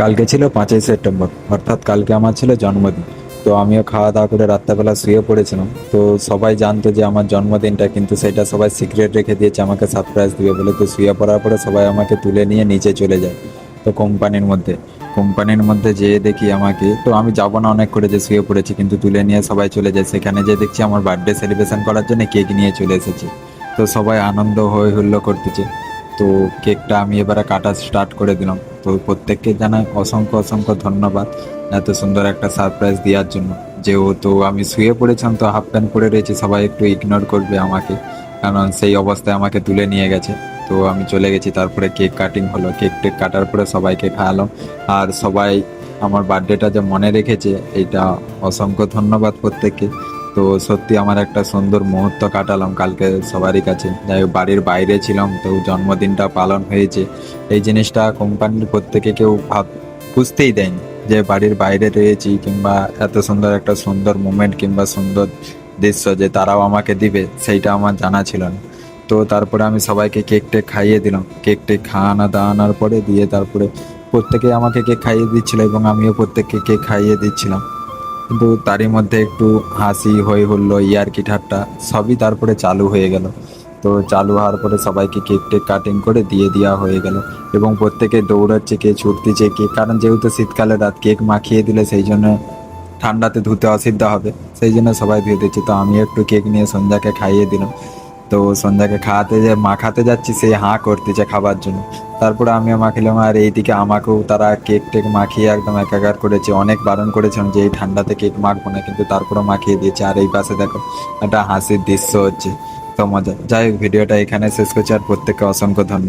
কালকে ছিল 5ই সেপ্টেম্বর, অর্থাৎ কালকে আমার ছিল জন্মদিন। তো আমিও খাওয়া দাওয়া করে রাত্রেবেলা শুয়ে পড়েছিলাম। তো সবাই জানতো যে আমার জন্মদিনটা, কিন্তু সেটা সবাই সিক্রেট রেখে দিয়েছে আমাকে সারপ্রাইজ দিবে বলে। তো শুয়ে পড়ার পরে সবাই আমাকে তুলে নিয়ে নিচে চলে যায়। তো কোম্পানির মধ্যে যেয়ে দেখি আমাকে, তো আমি যাবো না অনেক করে যে শুয়ে পড়েছি, কিন্তু তুলে নিয়ে সবাই চলে যায়। সেখানে যে দেখছি আমার বার্থডে সেলিব্রেশন করার জন্য কেক নিয়ে চলে এসেছে। তো সবাই আনন্দ হই হুল্লো করতেছে। তো কেকটা আমি এবারে কাটা স্টার্ট করে দিলাম। তো প্রত্যেককে জানাই অসংখ্য অসংখ্য ধন্যবাদ এত সুন্দর একটা সারপ্রাইজ দেওয়ার জন্য। যেহেতু আমি শুয়ে পড়েছিলাম, তো হাফ প্যান্ট পরে রয়েছি, সবাই একটু ইগনোর করবে আমাকে, কারণ সেই অবস্থায় আমাকে তুলে নিয়ে গেছে। তো আমি চলে গেছি, তারপরে কেক কাটিং হলো। কেক টেক কাটার পরে সবাইকে খাওয়ালাম। আর সবাই আমার বার্থডেটা যে মনে রেখেছে, এইটা অসংখ্য ধন্যবাদ প্রত্যেককে। তো সত্যি আমার একটা সুন্দর মুহূর্ত কাটালাম কালকে সবারই কাছে। যাই হোক, বাড়ির বাইরে ছিলাম, তো জন্মদিনটা পালন হয়েছে। এই জিনিসটা কোম্পানির প্রত্যেকে কেউ বুঝতেই দেয়নি যে বাড়ির বাইরে রয়েছি, কিংবা এত সুন্দর একটা সুন্দর মুমেন্ট কিংবা সুন্দর দৃশ্য যে তারাও আমাকে দিবে, সেইটা আমার জানা ছিল না। তো তারপরে আমি সবাইকে কেক টেক খাইয়ে দিলাম। কেক টেক খাওয়ানো দাওয়ানোর পরে দিয়ে তারপরে প্রত্যেকে আমাকে কেক খাইয়ে দিচ্ছিল এবং আমিও প্রত্যেককে কেক খাইয়ে দিচ্ছিলাম। কিন্তু তারই মধ্যে একটু হাসি হই হুল্লো, ইয়ার্কি ঠাট্টা সবই তারপরে চালু হয়ে গেল। তো চালু হওয়ার পরে সবাইকে কেক টেক কাটিং করে দিয়ে দেওয়া হয়ে গেল। এবং প্রত্যেকে দৌড়াচ্ছে, কে ছুটতেছে, কে, কারণ যেহেতু শীতকালে রাত, কেক মাখিয়ে দিলে সেই জন্য ঠান্ডাতে ধুতে অসুবিধা হবে, সেই জন্য সবাই ধুয়ে দিচ্ছে। তো আমি একটু কেক নিয়ে সন্ধ্যাকে খাইয়ে দিলাম। তো সন্ধ্যাকে খাওয়াতে যে মাখাতে যাচ্ছি, সে হাঁ করতেছে খাবার জন্য। তারপরে আমিও মাখিলাম, আর এইদিকে আমাকেও তারা কেক টেক মাখিয়ে একদম একাকার করেছে। অনেক বারণ করেছিলাম যে এই ঠান্ডাতে কেক মাখবো না, কিন্তু তারপরেও মাখিয়ে দিয়েছে। আর এই পাশে দেখো একটা হাসির দৃশ্য হচ্ছে। তো মজা। যাই হোক, ভিডিওটা এখানে শেষ করছি, আর প্রত্যেককে অসংখ্য ধন্যবাদ।